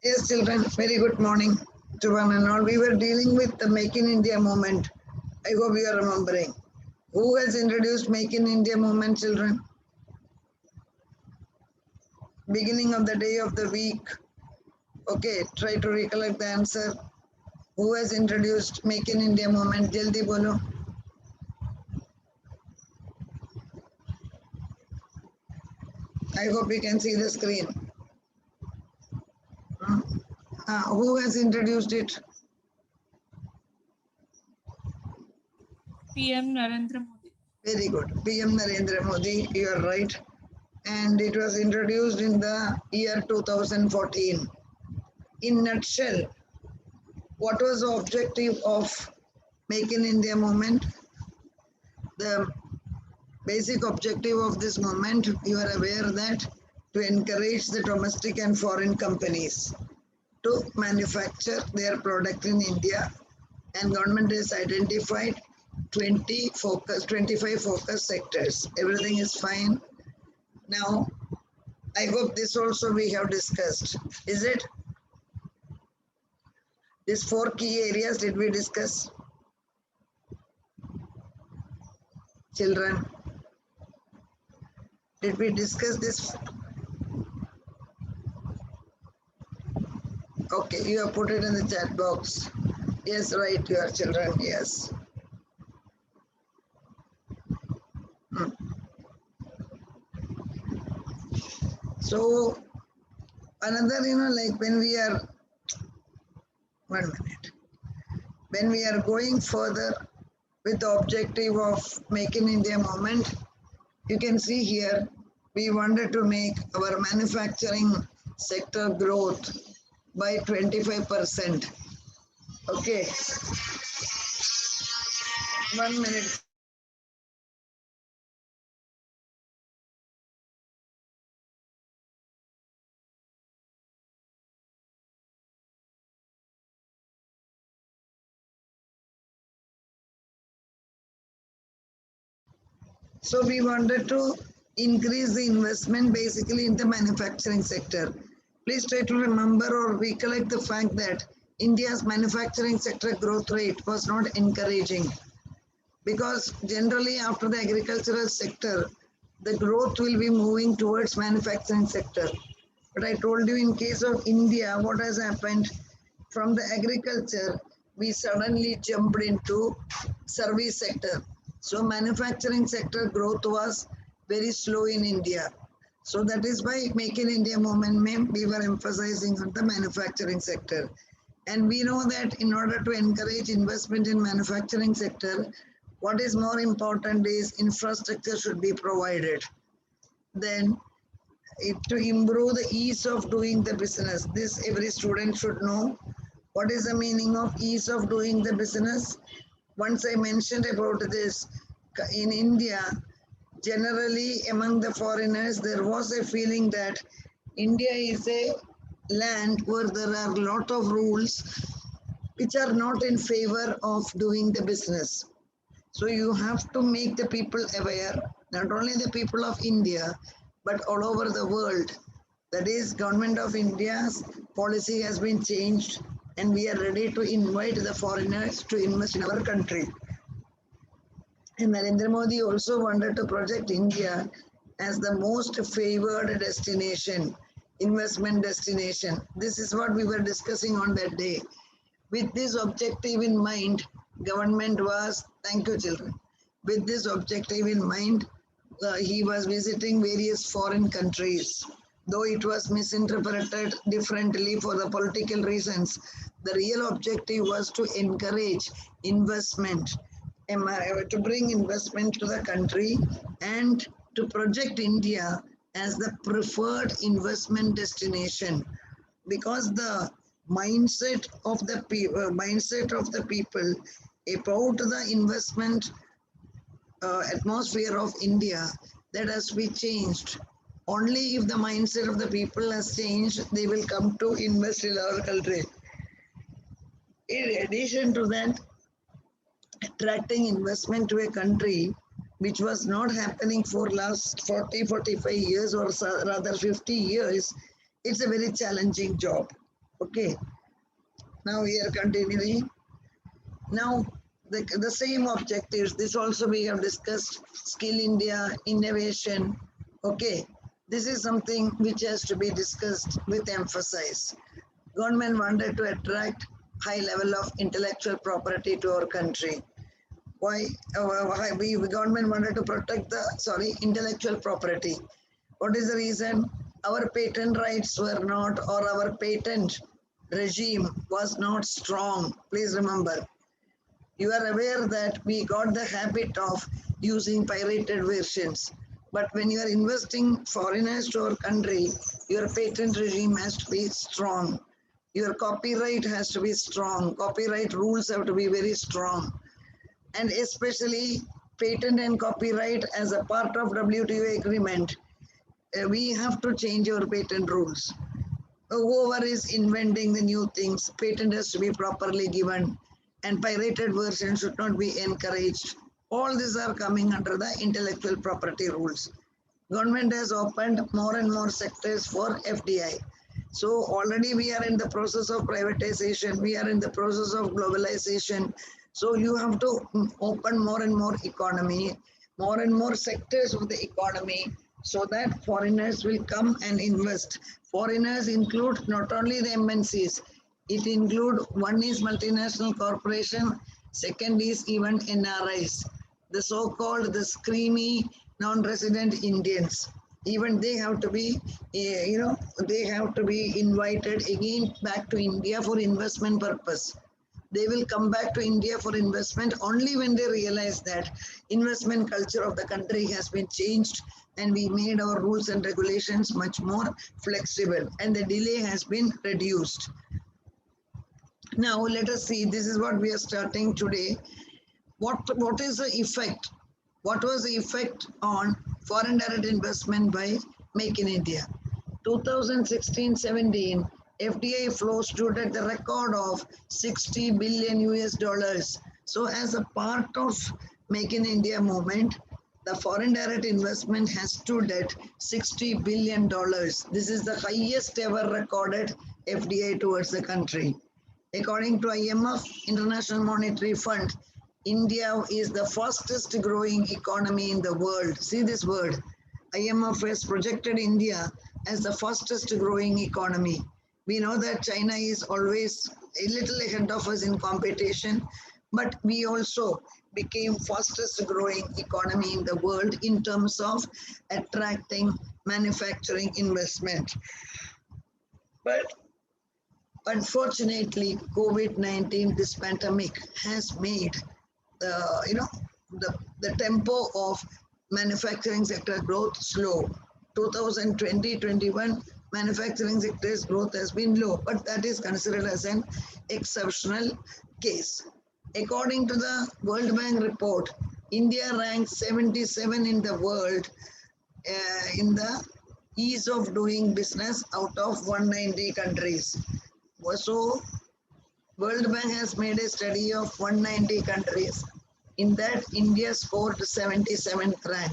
Yes, children, very good morning to one and all. We were dealing with the Make in India movement. I hope you are remembering. Who has introduced Make in India movement, children? Beginning of the day of the week. Okay, try to recollect the answer. Who has introduced Make in India movement? Jaldi bolo. I hope you can see the screen. Who has introduced it? PM Narendra Modi. Very good. PM Narendra Modi, you are right. And it was introduced in the year 2014. In nutshell, what was the objective of Make in India movement? The basic objective of this movement, you are aware that to encourage the domestic and foreign companies to manufacture their product in India, and government has identified 25 focus sectors. Everything is fine. Now, I hope this also we have discussed. Is it? These 4 key areas did we discuss? Children, did we discuss this? Okay, you have put it in the chat box. Yes, right, your children, yes. So, another, like when we are, 1 minute, when we are going further with the objective of Make in India movement, you can see here, we wanted to make our manufacturing sector growth by 25%. Okay. 1 minute. So we wanted to increase the investment basically in the manufacturing sector. Please try to remember or recollect the fact that India's manufacturing sector growth rate was not encouraging, because generally after the agricultural sector, the growth will be moving towards manufacturing sector. But I told you in case of India, what has happened from the agriculture, we suddenly jumped into service sector. So manufacturing sector growth was very slow in India. So that is why Make in India movement, we were emphasizing on the manufacturing sector. And we know that in order to encourage investment in manufacturing sector, what is more important is infrastructure should be provided. Then to improve the ease of doing the business, this every student should know. What is the meaning of ease of doing the business? Once I mentioned about this, in India, generally among the foreigners, there was a feeling that India is a land where there are a lot of rules which are not in favor of doing the business. So you have to make the people aware, not only the people of India, but all over the world. That is, Government of India's policy has been changed, and we are ready to invite the foreigners to invest in our country. And Narendra Modi also wanted to project India as the most favored destination, investment destination. This is what we were discussing on that day. With this objective in mind, government was, thank you children, with this objective in mind, he was visiting various foreign countries. Though it was misinterpreted differently for the political reasons, the real objective was to encourage investment, to bring investment to the country and to project India as the preferred investment destination, because the mindset of the people about the investment atmosphere of India, that has to be changed. Only if the mindset of the people has changed, they will come to invest in our country. In addition to that, attracting investment to a country which was not happening for last 40-45 years, or rather 50 years, it's a very challenging job. Okay, now we are continuing. Now the same objectives, this also we have discussed, skill India, innovation. Okay, this is something which has to be discussed with emphasis. Government wanted to attract high level of intellectual property to our country. Why? We government wanted to protect the intellectual property. What is the reason? Our patent rights were not, or our patent regime was not strong. Please remember, you are aware that we got the habit of using pirated versions. But when you are investing foreigners to our country, your patent regime has to be strong. Your copyright has to be strong. Copyright rules have to be very strong. And especially patent and copyright as a part of WTO agreement, we have to change our patent rules. Whoever is inventing the new things, patent has to be properly given, and pirated version should not be encouraged. All these are coming under the intellectual property rules. Government has opened more and more sectors for FDI. So already we are in the process of privatization, we are in the process of globalization. So you have to open more and more economy, more and more sectors of the economy, so that foreigners will come and invest. Foreigners include not only the MNCs, it include, one is multinational corporation, second is even NRIs, the so-called the screamy non-resident Indians. Even they have to be, they have to be invited again back to India for investment purpose. They will come back to India for investment only when they realize that investment culture of the country has been changed, and we made our rules and regulations much more flexible, and the delay has been reduced. Now let us see, this is what we are starting today. What is the effect? What was the effect on foreign direct investment by Make in India? 2016-17, FDI flow stood at the record of 60 billion US dollars. So as a part of Make in India movement, the foreign direct investment has stood at $60 billion. This is the highest ever recorded FDI towards the country. According to IMF, International Monetary Fund, India is the fastest growing economy in the world. See this word. IMF has projected India as the fastest growing economy. We know that China is always a little ahead of us in competition, but we also became fastest growing economy in the world in terms of attracting manufacturing investment. But unfortunately, COVID-19, this pandemic has made the tempo of manufacturing sector growth slow. 2020-21 manufacturing sector's growth has been low, but that is considered as an exceptional case. According to the World Bank report, India ranks 77 in the world in the ease of doing business out of 190 countries. So World Bank has made a study of 190 countries. In that, India scored 77th rank.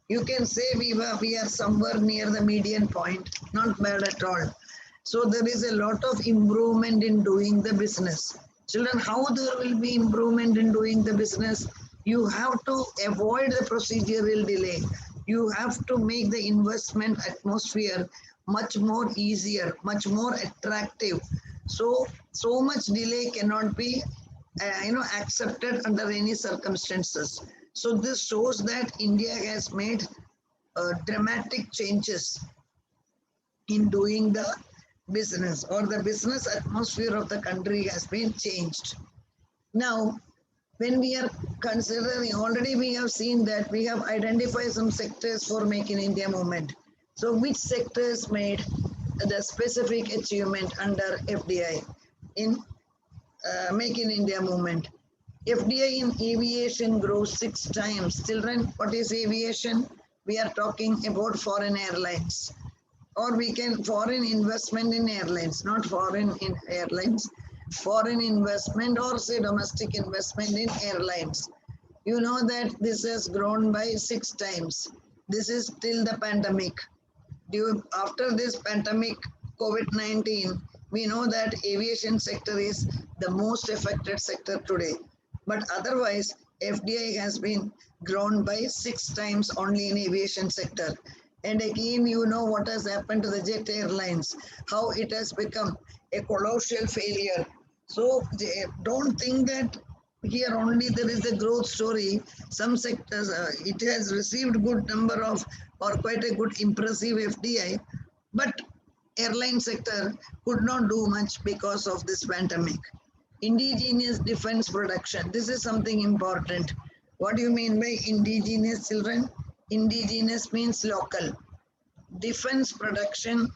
You can say we are somewhere near the median point, not bad at all. So there is a lot of improvement in doing the business. Children, how there will be improvement in doing the business? You have to avoid the procedural delay. You have to make the investment atmosphere much more easier, much more attractive. So much delay cannot be accepted under any circumstances. So this shows that India has made dramatic changes in doing the business, or the business atmosphere of the country has been changed. Now, when we are considering, already we have seen that we have identified some sectors for Make in India movement. So which sectors made the specific achievement under FDI in Make in India movement? FDI in aviation grows 6 times. Children, what is aviation? We are talking about foreign airlines, or we can foreign investment in airlines, not foreign in airlines, foreign investment, or say domestic investment in airlines. You know that this has grown by 6 times. This is till the pandemic. After this pandemic, COVID-19, We know that aviation sector is the most affected sector today. But otherwise, FDI has been grown by 6 times only in aviation sector. And again, you know what has happened to the jet airlines, how it has become a colossal failure. So don't think that here only there is a growth story. Some sectors, it has received good number of or quite a good impressive FDI, but airline sector could not do much because of this pandemic. Indigenous defense production. This is something important. What do you mean by indigenous, children? Indigenous means local. Defense production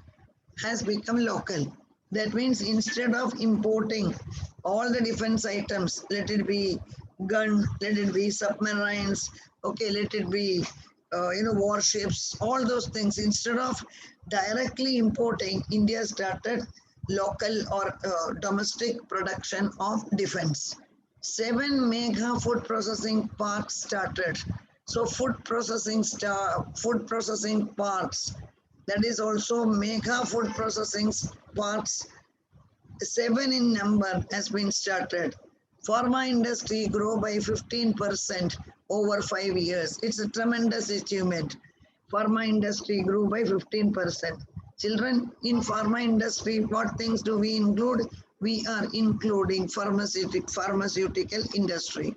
has become local. That means instead of importing all the defense items, let it be gun, let it be submarines, okay, let it be warships, all those things. Instead of directly importing, India started local or domestic production of defense. 7 mega food processing parks started. So food processing parks, that is also mega food processing parks, 7 in number, has been started. Pharma industry grow by 15% over 5 years. It's a tremendous achievement. Pharma industry grew by 15%. Children, in pharma industry, what things do we include? We are including pharmaceutical industry.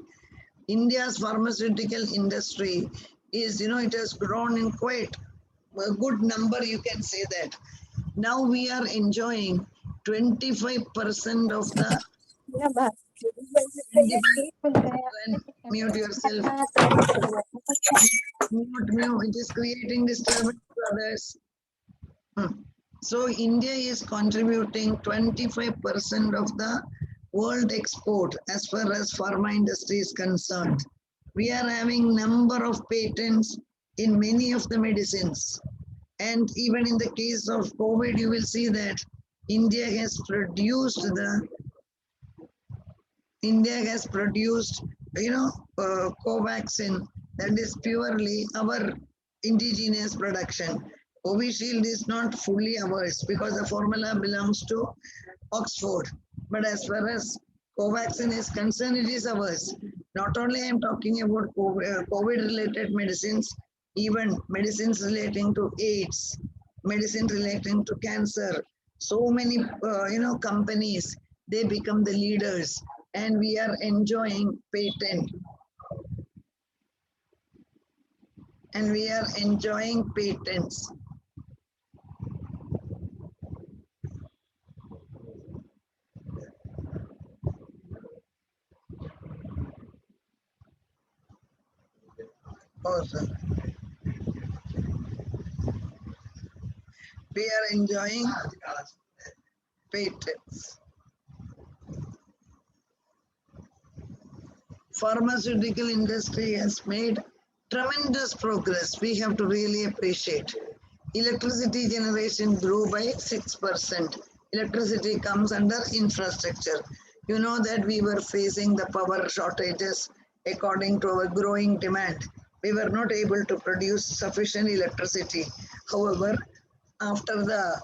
India's pharmaceutical industry is, it has grown in quite a good number, you can say that. Now we are enjoying 25% of the independent. Mute yourself. Mute. It is creating disturbance to others. So India is contributing 25% of the world export as far as pharma industry is concerned. We are having number of patents in many of the medicines. And even in the case of COVID, you will see that India has produced, Covaxin, that is purely our indigenous production. Covishield is not fully ours because the formula belongs to Oxford. But as far as Covaxin is concerned, it is ours. Not only I am talking about COVID-related medicines, even medicines relating to AIDS, medicine relating to cancer. So many, companies, they become the leaders, and we are enjoying patent. And we are enjoying patents. Also, we are enjoying patents. Pharmaceutical industry has made tremendous progress. We have to really appreciate. Electricity generation grew by 6%. Electricity comes under infrastructure. You know that we were facing the power shortages according to our growing demand. We were not able to produce sufficient electricity. However, after the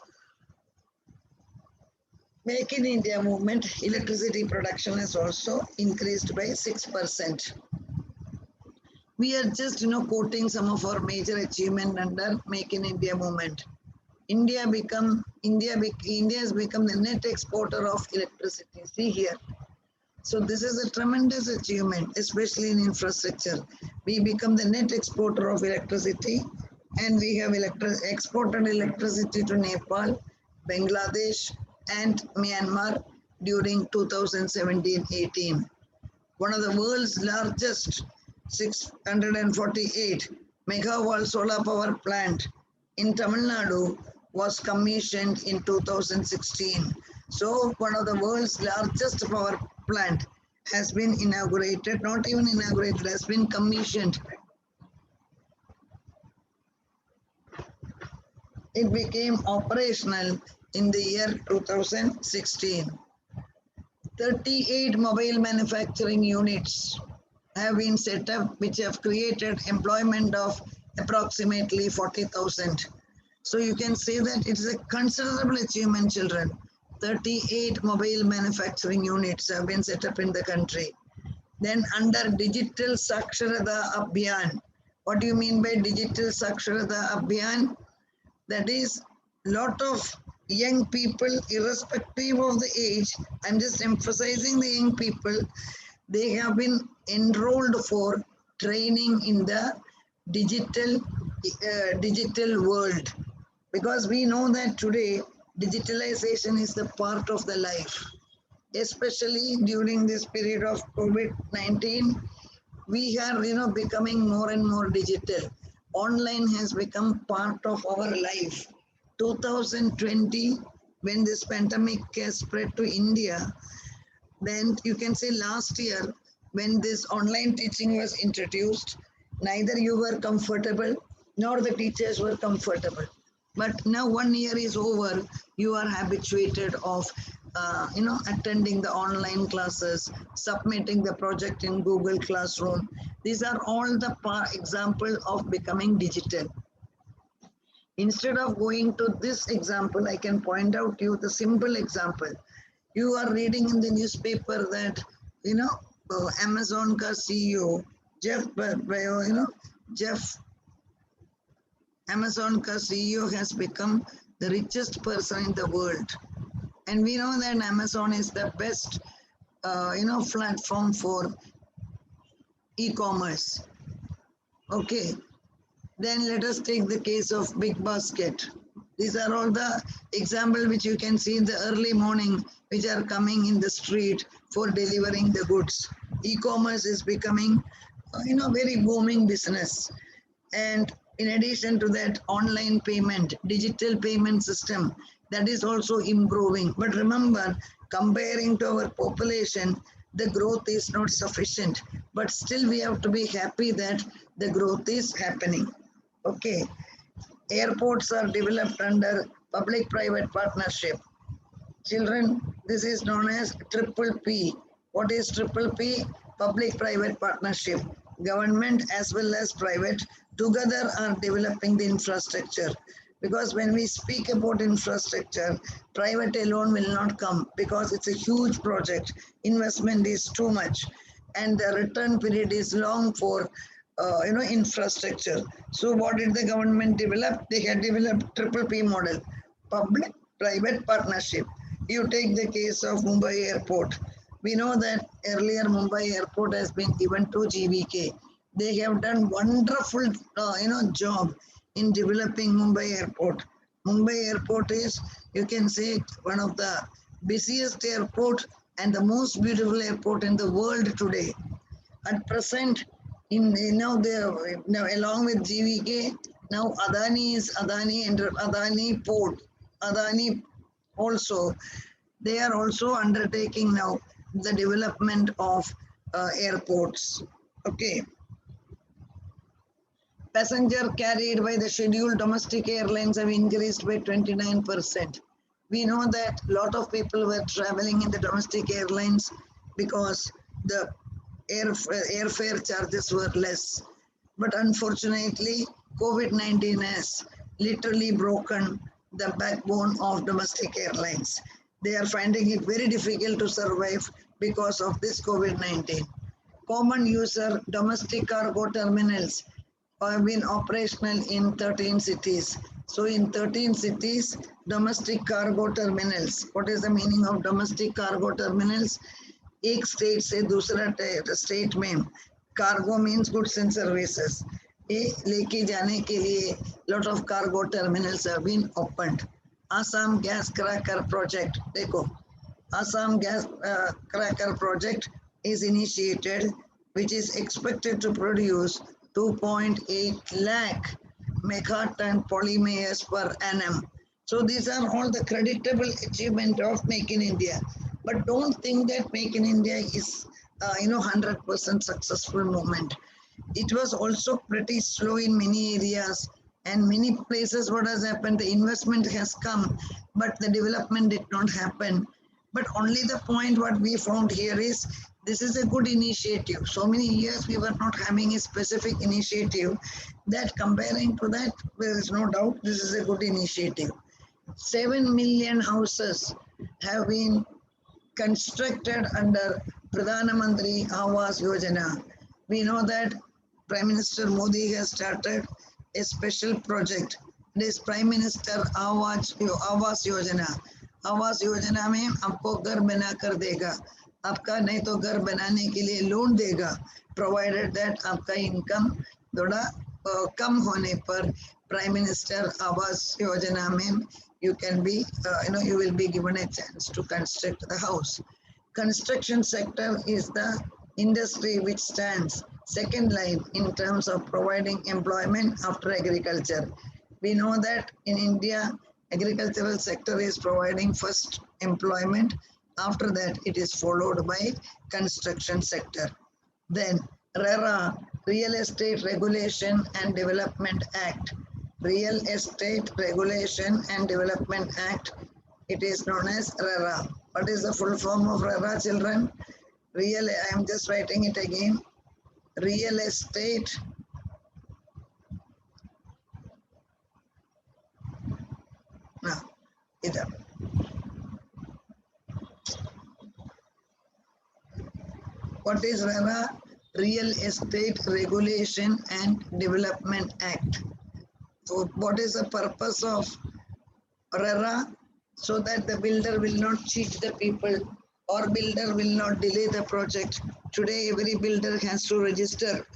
Make in India movement, electricity production has also increased by 6%. We are just, quoting some of our major achievement under Make in India movement. India has become the net exporter of electricity. See here. So this is a tremendous achievement, especially in infrastructure. We become the net exporter of electricity, and we have exported electricity to Nepal, Bangladesh, and Myanmar during 2017-18. One of the world's largest 648 megawatt solar power plant in Tamil Nadu was commissioned in 2016. So one of the world's largest power plant has been inaugurated, not even inaugurated, has been commissioned. It became operational in the year 2016. 38 mobile manufacturing units have been set up, which have created employment of approximately 40,000. So you can say that it is a considerable achievement, children. 38 mobile manufacturing units have been set up in the country. Then under Digital Saksharata Abhiyan, what do you mean by Digital Saksharata Abhiyan? That is, lot of young people, irrespective of the age, I'm just emphasizing the young people, they have been enrolled for training in the digital world, because we know that today digitalization is the part of the life, especially during this period of COVID-19. We are becoming more and more digital. Online has become part of our life. 2020, when this pandemic has spread to India, then you can say last year when this online teaching was introduced, neither you were comfortable nor the teachers were comfortable. But now 1 year is over, you are habituated of attending the online classes, submitting the project in Google Classroom. These are all the example of becoming digital. Instead of going to this example, I can point out to you the simple example. You are reading in the newspaper that Amazon ka CEO Jeff Amazon ka CEO has become the richest person in the world, and we know that Amazon is the best platform for e-commerce. Okay, then let us take the case of Big Basket. These are all the examples which you can see in the early morning, which are coming in the street for delivering the goods. E-commerce is becoming, very booming business. And in addition to that, online payment, digital payment system, that is also improving. But remember, comparing to our population, the growth is not sufficient. But still we have to be happy that the growth is happening. Okay. Airports are developed under public-private partnership. Children, this is known as triple P. What is triple P? Public-private partnership. Government as well as private together are developing the infrastructure. Because when we speak about infrastructure, private alone will not come because it's a huge project. Investment is too much and the return period is long for infrastructure. So what did the government develop? They had developed triple P model, public-private partnership. You take the case of Mumbai Airport. We know that earlier Mumbai Airport has been given to GVK. They have done wonderful, job in developing Mumbai Airport. Mumbai Airport is, you can say, one of the busiest airport and the most beautiful airport in the world today. At present, now along with GVK, now Adani and Adani Port, Adani also, they are also undertaking now the development of airports. Okay. Passenger carried by the scheduled domestic airlines have increased by 29%. We know that a lot of people were traveling in the domestic airlines because the airfare charges were less. But unfortunately, COVID-19 has literally broken the backbone of domestic airlines. They are finding it very difficult to survive because of this COVID-19. Common user domestic cargo terminals have been operational in 13 cities. So in 13 cities, domestic cargo terminals. What is the meaning of domestic cargo terminals? एक state से दूसरा state में cargo means goods and services ये लेके जाने के लिए lot of cargo terminals have been opened. Assam gas cracker project, देखो Assam gas cracker project is initiated, which is expected to produce 2.8 lakh megaton polymers per annum. So these are all the creditable achievement of Make in India. But don't think that Make in India is 100% successful movement. It was also pretty slow in many areas and many places. What has happened? The investment has come, but the development did not happen. But only the point what we found here is this is a good initiative. So many years we were not having a specific initiative that comparing to that, there is no doubt this is a good initiative. 7 million houses have been constructed under Pradhana Mantri Awas Yojana. We know that Prime Minister Modi has started a special project. This Prime Minister Awas Yojana. Awas Yojana में आपको घर बना कर देगा, आपका नहीं तो घर बनाने के लिए लोन देगा, प्रोवाइडेड दैट आपका इनकम थोड़ा कम होने पर प्राइम मिनिस्टर आवास योजना में you can be you will be given a chance to construct the house. Construction sector is the industry which stands second line in terms of providing employment after agriculture. We know that in India, agricultural sector is providing first employment. After that, it is followed by construction sector. Then RERA, Real Estate Regulation and Development Act. Real Estate Regulation and Development Act. It is known as RERA. What is the full form of RERA, children? I am just writing it again. Real Estate इधर what is RERA? Real Estate Regulation and Development Act. So what is the purpose of RERA? So that the builder will not cheat the people or builder will not delay the project. Today every builder has to register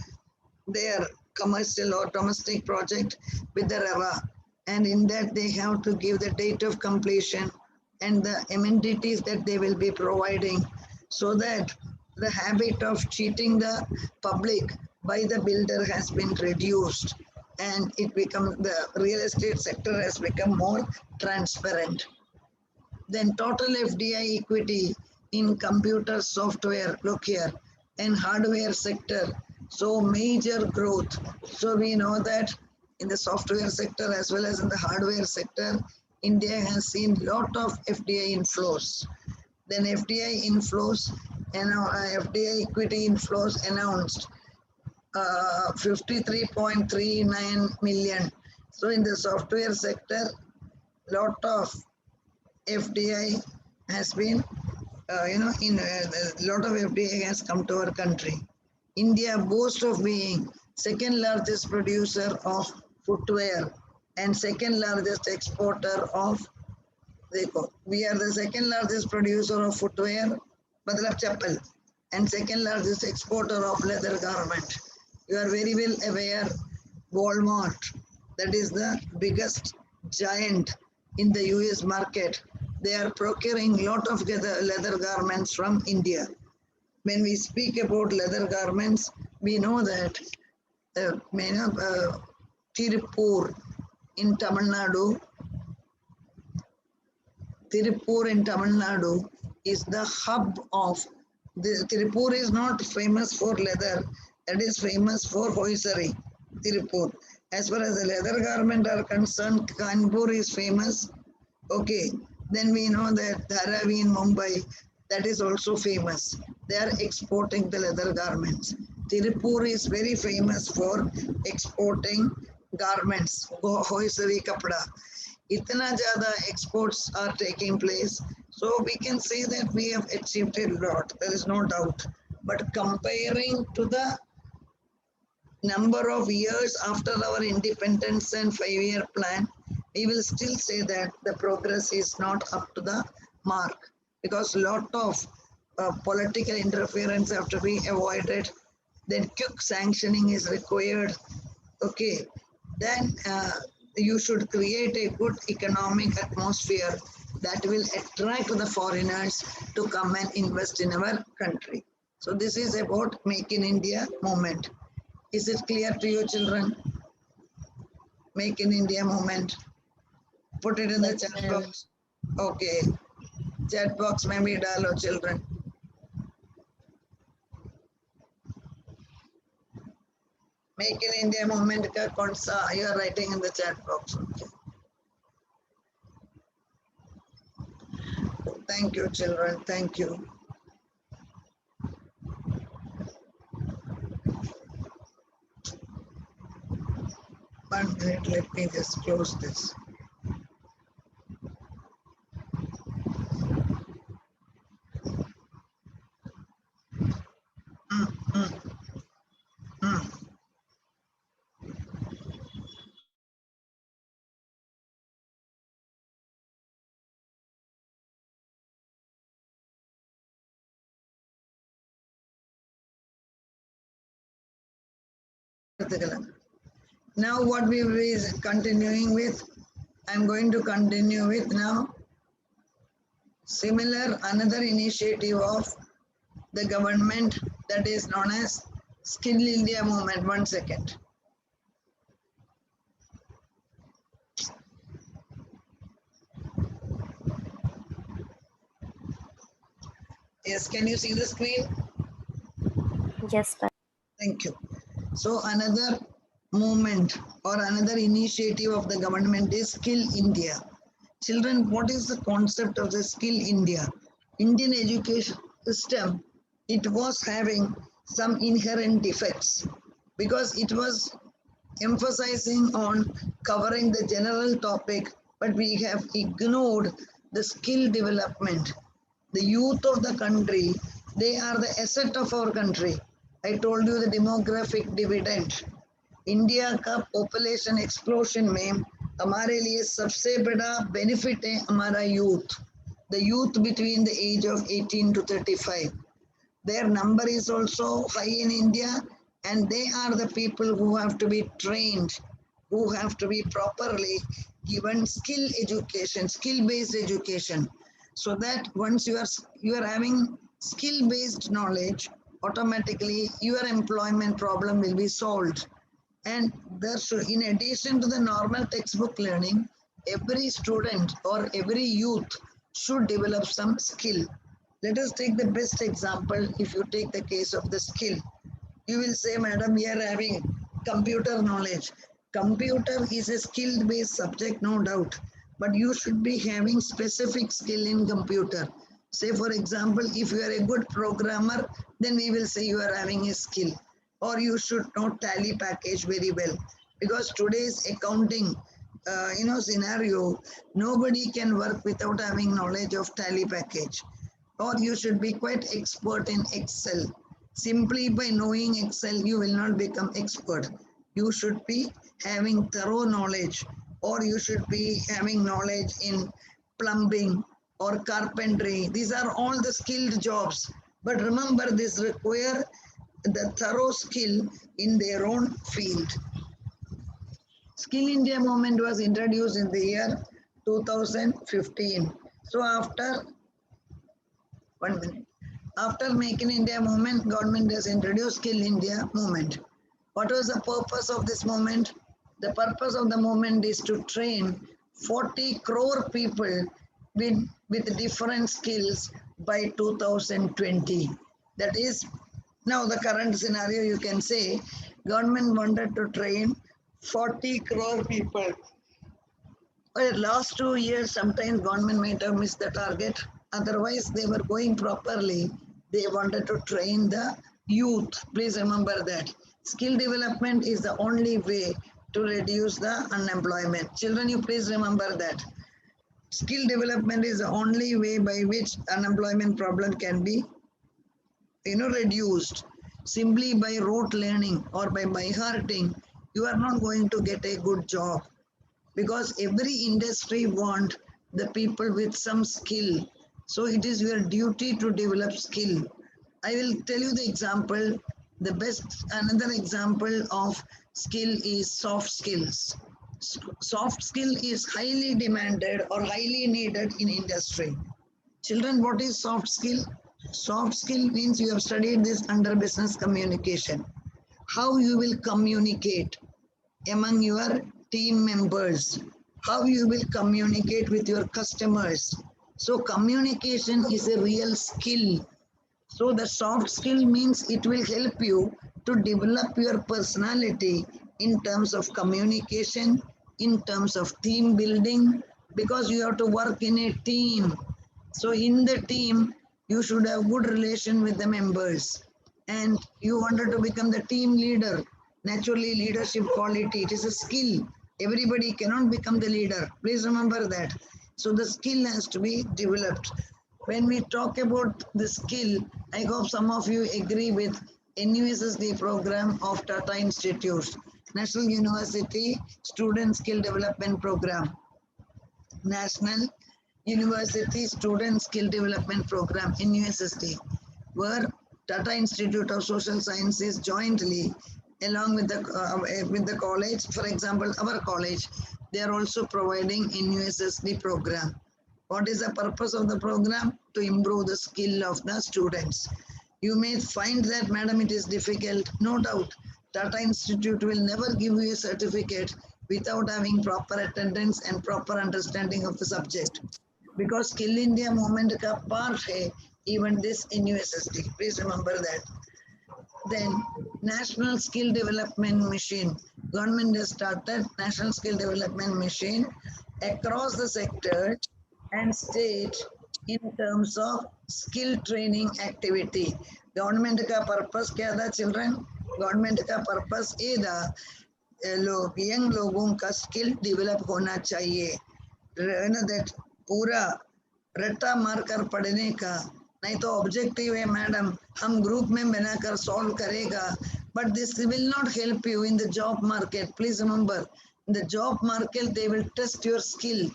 their commercial or domestic project with the RERA, and in that they have to give the date of completion and the amenities that they will be providing, so that the habit of cheating the public by the builder has been reduced and the real estate sector has become more transparent. Then total FDI equity in computer software, look here, and hardware sector. So major growth. So we know that in the software sector as well as in the hardware sector, India has seen lot of FDI inflows. Then FDI inflows and FDI equity inflows announced 53.39 million. So in the software sector, lot of FDI has been, a lot of FDI has come to our country. India boasts of being second largest producer of footwear and second largest exporter of, we are the second largest producer of footwear, matlab chappal, and second largest exporter of leather garment. You are very well aware, Walmart, that is the biggest giant in the US market. They are procuring lot of leather garments from India. When we speak about leather garments, we know that Tirupur in Tamil Nadu, is the hub of Tirupur is not famous for leather, that is famous for hosiery. Tirupur. As far as the leather garment are concerned, Kanpur is famous. Okay, then we know that Dharavi in Mumbai, that is also famous. They are exporting the leather garments. Tirupur is very famous for exporting garments, hosiery kapda. Itna jada exports are taking place. So we can say that we have achieved a lot. There is no doubt. But comparing to the number of years after our independence and 5-year plan, we will still say that the progress is not up to the mark, because lot of political interference have to be avoided. Then quick sanctioning is required. Okay, then you should create a good economic atmosphere that will attract the foreigners to come and invest in our country. So this is about Make in India movement. Is it clear to you, children? Make in India movement. Put it in the chat box. Okay. Chat box mein bhi dalo, children. Make in India movement ka kaun sa? You are writing in the chat box. Okay. Thank you, children. Thank you. 1 minute, let me just close this. Now what we will be continuing with, I'm going to continue with now similar another initiative of the government that is known as Skill India movement. 1 second. Yes, can you see the screen? Yes, sir. Thank you. So another movement or another initiative of the government is Skill India. Children, what is the concept of the Skill India? Indian education system, it was having some inherent defects because it was emphasizing on covering the general topic, but we have ignored the skill development. The youth of the country, they are the asset of our country. I told you the demographic dividend. India का population explosion में हमारे लिए सबसे बड़ा benefit है हमारा youth, the youth between the age of 18 to 35. Their number is also high in India, and they are the people who have to be trained, who have to be properly given skill education, skill based education, so that once you are having skill based knowledge, automatically your employment problem will be solved. And there should, in addition to the normal textbook learning, every student or every youth should develop some skill. Let us take the best example. If you take the case of the skill, you will say, Madam, we are having computer knowledge. Computer is a skill based subject, no doubt, but you should be having specific skill in computer. Say, for example, if you are a good programmer, then we will say you are having a skill, or you should know tally package very well, because today's accounting scenario, nobody can work without having knowledge of tally package. Or you should be quite expert in Excel. Simply by knowing Excel, you will not become expert. You should be having thorough knowledge, or you should be having knowledge in plumbing or carpentry. These are all the skilled jobs. But remember, this require the thorough skill in their own field. Skill India movement was introduced in the year 2015. So after 1 minute. After Make in India movement, government has introduced Skill India movement. What was the purpose of this movement? The purpose of the movement is to train 40 crore people with different skills by 2020. That is, now the current scenario, you can say, government wanted to train 40 crore people. Well, last 2 years, sometimes government might have missed the target. Otherwise, they were going properly. They wanted to train the youth. Please remember that. Skill development is the only way to reduce the unemployment. Children, you please remember that. Skill development is the only way by which unemployment problem can be reduced. Simply by rote learning or by hearting, you are not going to get a good job, because every industry want the people with some skill. So it is your duty to develop skill. I will tell you the example. The best, another example of skill is soft skills. Soft skill is highly demanded or highly needed in industry. Children, what is soft skill? Soft skill means you have studied this under business communication. How you will communicate among your team members, how you will communicate with your customers. So communication is a real skill. So the soft skill means it will help you to develop your personality in terms of communication, in terms of team building, because you have to work in a team. So in the team, you should have good relation with the members, and you wanted to become the team leader. Naturally, leadership quality, it is a skill. Everybody cannot become the leader. Please remember that. So the skill has to be developed. When we talk about the skill, I hope some of you agree with NUSSD program of Tata Institute, National University Student Skill Development Program. National University Student Skill Development Program, NUSSD, where Tata Institute of Social Sciences jointly along with the college. For example, our college, they are also providing NUSSD program. What is the purpose of the program? To improve the skill of the students. You may find that, madam, it is difficult. No doubt, Tata Institute will never give you a certificate without having proper attendance and proper understanding of the subject. Because Skill India movement ka part hai even this NUSSD. Please remember that. Then National Skill Development Mission. Government has started National Skill Development Mission across the sector and state in terms of skill training activity. Government का purpose क्या था children? Government का purpose ये था young लोगों का skill develop होना चाहिए. You know that पूरा रट्टा मारकर पढ़ने का नहीं तो ऑब्जेक्टिव है मैडम हम ग्रुप में बनाकर सॉल्व करेगा but this will not help you in the job market please remember in the job market they will test your skill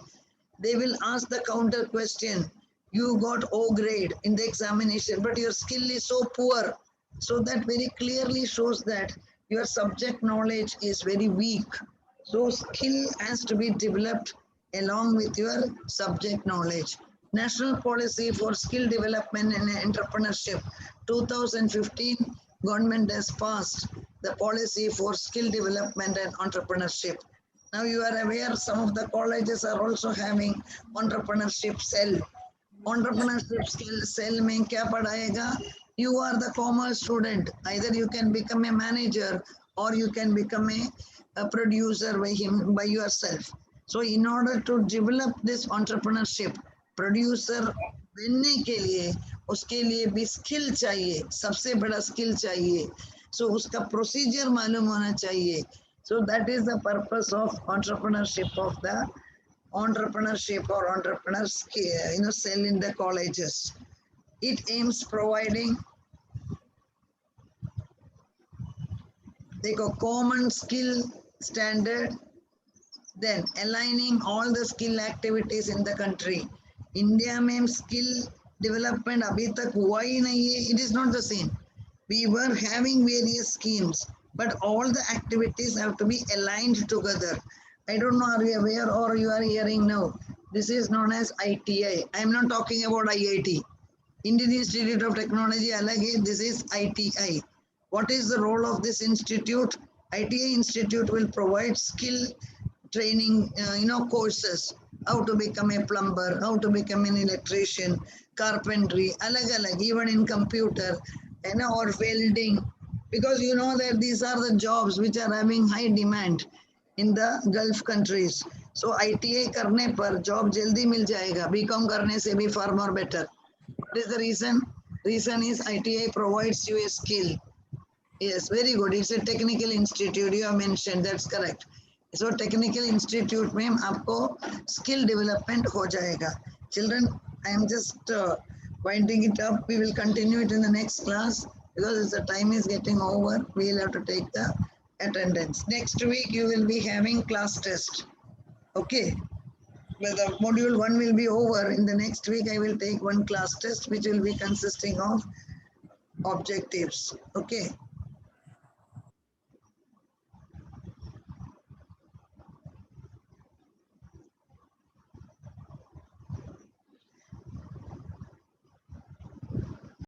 they will ask the counter question. You got O grade in the examination, but your skill is so poor. So that very clearly shows that your subject knowledge is very weak. So skill has to be developed along with your subject knowledge. National Policy for Skill Development and Entrepreneurship 2015 government has passed the policy for skill development and entrepreneurship. Now you are aware some of the colleges are also having entrepreneurship cell. Entrepreneurship skill cell mein kya padhayega? You are the commerce student. Either you can become a manager or you can become a producer by yourself. So in order to develop this entrepreneurship, producer बनने के लिए उसके लिए भी skill चाहिए सबसे बड़ा skill चाहिए सो उसका प्रोसीजर मालूम होना चाहिए so that is the purpose of entrepreneurship or entrepreneurs cell in the colleges. It aims providing a common skill standard, then aligning all the skill activities in the country. India में skill development अभी तक हुआ ही नहीं है. It is not the same. We were having various schemes, but all the activities have to be aligned together. I don't know, are you aware or you are hearing now? This is known as ITI. I am not talking about IIT. Indian Institute of Technology अलग है. This is ITI. What is the role of this institute? ITI Institute will provide skill training, courses. How to become a plumber, how to become an electrician, carpentry, alag, even in computer, or welding. Because you know that these are the jobs which are having high demand in the Gulf countries. So ITI करने पर job जल्दी मिल जाएगा. BCom करने से भी far more better. What is the reason? Reason is ITI provides you a skill. Yes, very good. It's a technical institute. You have mentioned. That's correct. So technical institute में आपको skill development हो जाएगा. Children, I am just winding it up. We will continue it in the next class because the time is getting over. We will have to take the attendance. Next week you will be having class test. Okay. Well, the module 1 will be over. In the next week I will take one class test which will be consisting of objectives. Okay.